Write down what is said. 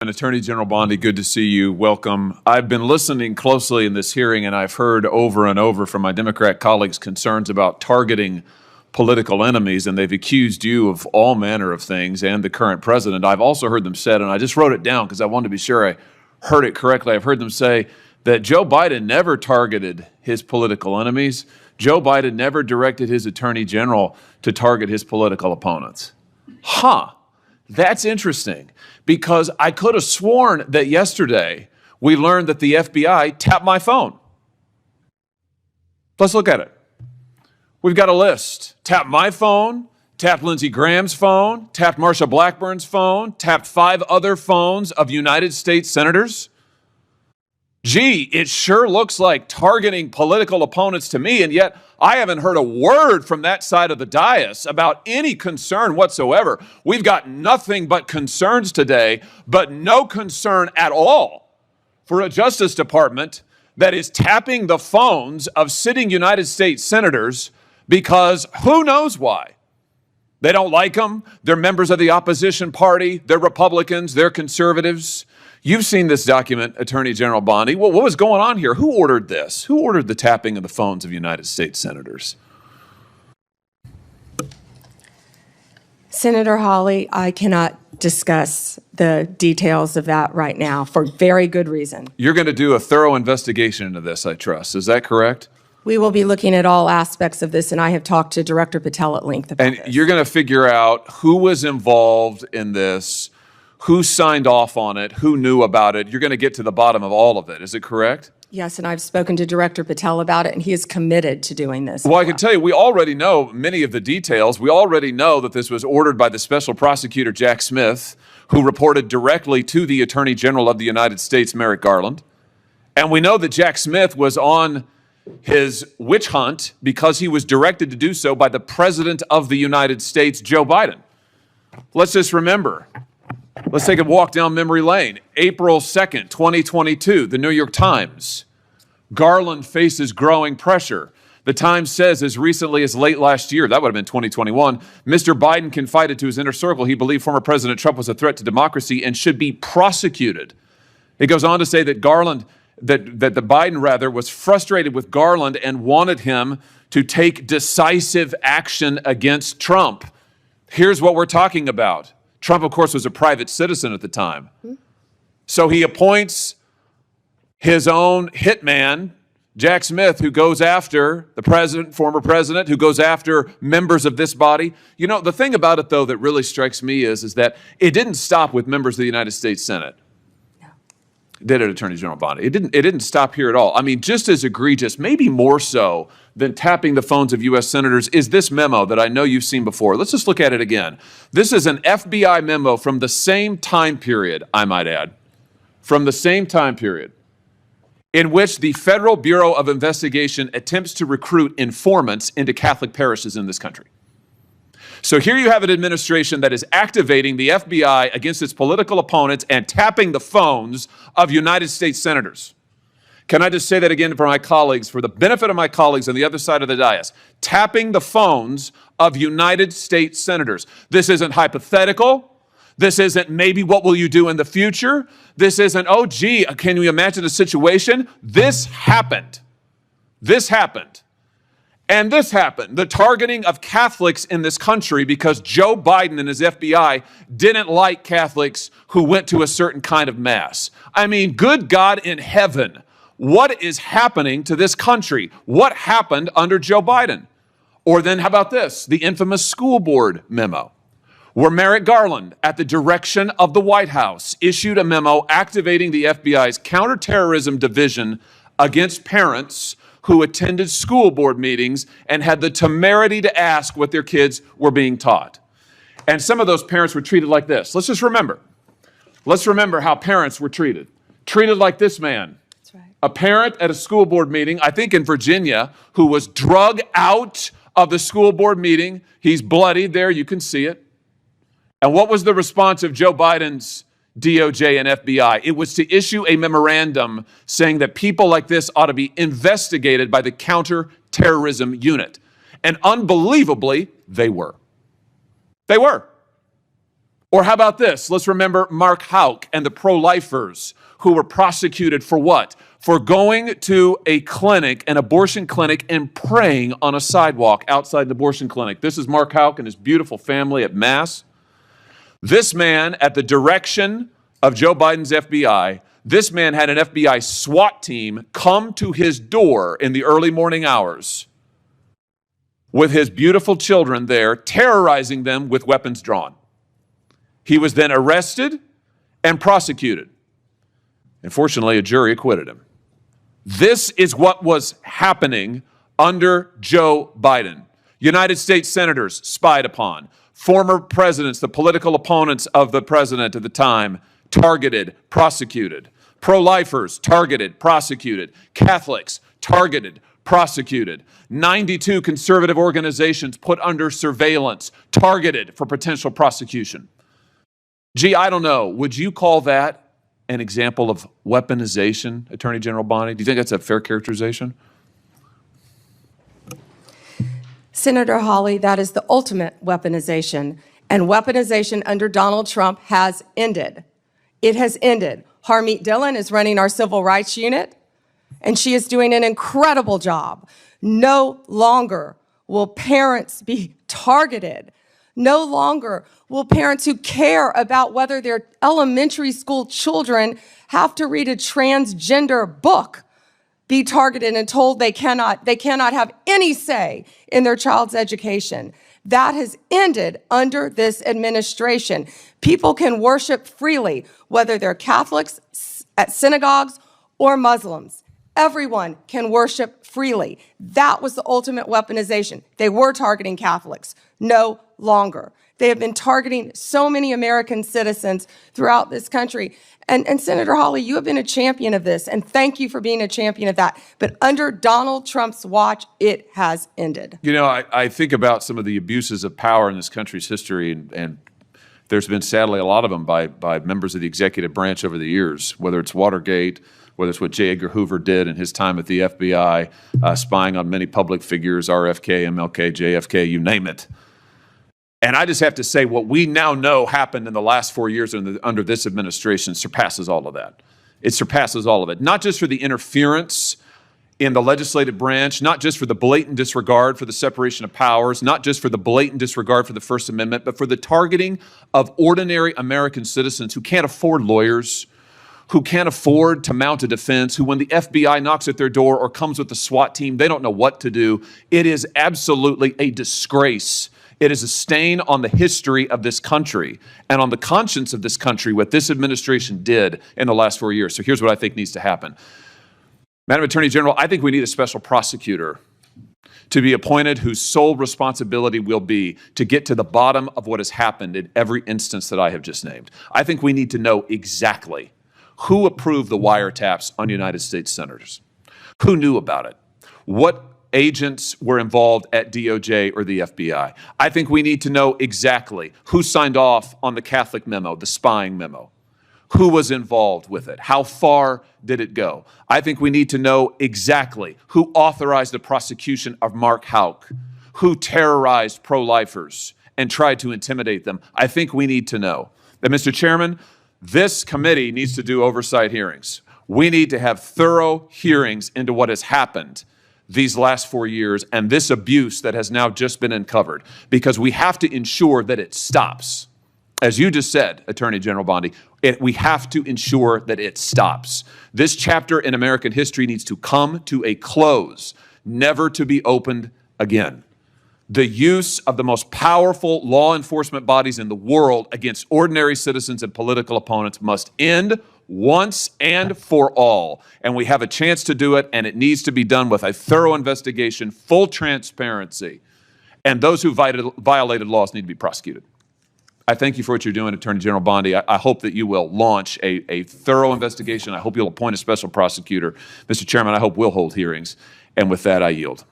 And Attorney General Bondi, good to see you. Welcome. I've been listening closely in this hearing, and I've heard over and over from my Democrat colleagues concerns about targeting political enemies, and they've accused you of all manner of things and the current president. I've also heard them said, and I just wrote it down because I wanted to be sure I heard it correctly. I've heard them say that Joe Biden never targeted his political enemies. Joe Biden never directed his attorney general to target his political opponents. That's interesting, because I could have sworn that yesterday we learned that the FBI tapped my phone. Let's look at it. We've got a list. Tapped my phone, tapped Lindsey Graham's phone, tapped Marsha Blackburn's phone, tapped 5 other phones of United States senators. Gee, it sure looks like targeting political opponents to me, and yet I haven't heard a word from that side of the dais about any concern whatsoever. We've got nothing but concerns today, but no concern at all for a Justice Department that is tapping the phones of sitting United States senators because who knows why. They don't like them. They're members of the opposition party. They're Republicans. They're conservatives. You've seen this document, Attorney General Bondi. What was going on here? Who ordered this? Who ordered the tapping of the phones of United States senators? Senator Hawley, I cannot discuss the details of that right now for very good reason. You're going to do a thorough investigation into this, I trust. Is that correct? We will be looking at all aspects of this, and I have talked to Director Patel at length about this. And you're going to figure out who was involved in this, who signed off on it, who knew about it. You're going to get to the bottom of all of it. Is it correct? Yes, and I've spoken to Director Patel about it, and he is committed to doing this. Well, I can tell you, we already know many of the details. We already know that this was ordered by the special prosecutor, Jack Smith, who reported directly to the Attorney General of the United States, Merrick Garland. And we know that Jack Smith was on his witch hunt because he was directed to do so by the President of the United States, Joe Biden. Let's just remember. Let's take a walk down memory lane. April 2nd, 2022, the New York Times. Garland faces growing pressure. The Times says as recently as late last year, that would have been 2021, Mr. Biden confided to his inner circle he believed former President Trump was a threat to democracy and should be prosecuted. It goes on to say that the Biden was frustrated with Garland and wanted him to take decisive action against Trump. Here's what we're talking about. Trump, of course, was a private citizen at the time. So he appoints his own hitman, Jack Smith, who goes after the president, former president, who goes after members of this body. You know, the thing about it, though, that really strikes me is that it didn't stop with members of the United States Senate. Did it, Attorney General Bondi? It didn't stop here at all. I mean, just as egregious, maybe more so than tapping the phones of U.S. senators, is this memo that I know you've seen before. Let's just look at it again. This is an FBI memo from the same time period, I might add, from the same time period, in which the Federal Bureau of Investigation attempts to recruit informants into Catholic parishes in this country. So here you have an administration that is activating the FBI against its political opponents and tapping the phones of United States senators. Can I just say that again for my colleagues, for the benefit of my colleagues on the other side of the dais? Tapping the phones of United States senators. This isn't hypothetical. This isn't maybe what will you do in the future. This isn't, oh, gee, can you imagine a situation? This happened. This happened. And this happened, the targeting of Catholics in this country because Joe Biden and his FBI didn't like Catholics who went to a certain kind of mass. I mean, good God in heaven, what is happening to this country? What happened under Joe Biden? Or then how about this, the infamous school board memo, where Merrick Garland, at the direction of the White House, issued a memo activating the FBI's counterterrorism division against parents who attended school board meetings and had the temerity to ask what their kids were being taught. And some of those parents were treated like this. Let's just remember. Let's remember how parents were treated. Treated like this man. That's right. A parent at a school board meeting, I think in Virginia, who was drug out of the school board meeting. He's bloodied there, you can see it. And what was the response of Joe Biden's DOJ and FBI? It was to issue a memorandum saying that people like this ought to be investigated by the counterterrorism unit. And unbelievably, they were. They were. Or how about this? Let's remember Mark Houck and the pro-lifers who were prosecuted for what? For going to a clinic, an abortion clinic, and praying on a sidewalk outside the abortion clinic. This is Mark Houck and his beautiful family at Mass. This man, at the direction of Joe Biden's FBI, this man had an FBI SWAT team come to his door in the early morning hours with his beautiful children there, terrorizing them with weapons drawn. He was then arrested and prosecuted. And fortunately, a jury acquitted him. This is what was happening under Joe Biden. United States senators spied upon. Former presidents, the political opponents of the president at the time, targeted, prosecuted. Pro-lifers, targeted, prosecuted. Catholics, targeted, prosecuted. 92 conservative organizations put under surveillance, targeted for potential prosecution. Gee, I don't know. Would you call that an example of weaponization, Attorney General Bondi? Do you think that's a fair characterization? Senator Hawley, that is the ultimate weaponization. And weaponization under Donald Trump has ended. It has ended. Harmeet Dillon is running our civil rights unit, and she is doing an incredible job. No longer will parents be targeted. No longer will parents who care about whether their elementary school children have to read a transgender book be targeted and told they cannot have any say in their child's education. That has ended under this administration. People can worship freely, whether they're Catholics at synagogues or Muslims. Everyone can worship freely. That was the ultimate weaponization. They were targeting Catholics. No longer. They have been targeting so many American citizens throughout this country. And Senator Hawley, you have been a champion of this, and thank you for being a champion of that. But under Donald Trump's watch, it has ended. You know, I think about some of the abuses of power in this country's history, and there's been, sadly, a lot of them by members of the executive branch over the years, whether it's Watergate, whether it's what J. Edgar Hoover did in his time at the FBI, spying on many public figures, RFK, MLK, JFK, you name it. And I just have to say, what we now know happened in the last 4 years under this administration surpasses all of that. It surpasses all of it. Not just for the interference in the legislative branch, not just for the blatant disregard for the separation of powers, not just for the blatant disregard for the First Amendment, but for the targeting of ordinary American citizens who can't afford lawyers, who can't afford to mount a defense, who when the FBI knocks at their door or comes with the SWAT team, they don't know what to do. It is absolutely a disgrace. It is a stain on the history of this country and on the conscience of this country, what this administration did in the last 4 years. So here's what I think needs to happen. Madam Attorney General, I think we need a special prosecutor to be appointed whose sole responsibility will be to get to the bottom of what has happened in every instance that I have just named. I think we need to know exactly who approved the wiretaps on United States senators, who knew about it, what agents were involved at DOJ or the FBI. I think we need to know exactly who signed off on the Catholic memo, the spying memo, who was involved with it, how far did it go. I think we need to know exactly who authorized the prosecution of Mark Houck, who terrorized pro-lifers and tried to intimidate them. I think we need to know that, Mr. Chairman, this committee needs to do oversight hearings. We need to have thorough hearings into what has happened these last 4 years and this abuse that has now just been uncovered, because we have to ensure that it stops. As you just said, Attorney General Bondi, we have to ensure that it stops. This chapter in American history needs to come to a close, never to be opened again. The use of the most powerful law enforcement bodies in the world against ordinary citizens and political opponents must end once and for all. And we have a chance to do it, and it needs to be done with a thorough investigation, full transparency, and those who violated laws need to be prosecuted. I thank you for what you're doing, Attorney General Bondi. I hope that you will launch a thorough investigation. I hope you'll appoint a special prosecutor. Mr. Chairman, I hope we'll hold hearings. And with that, I yield.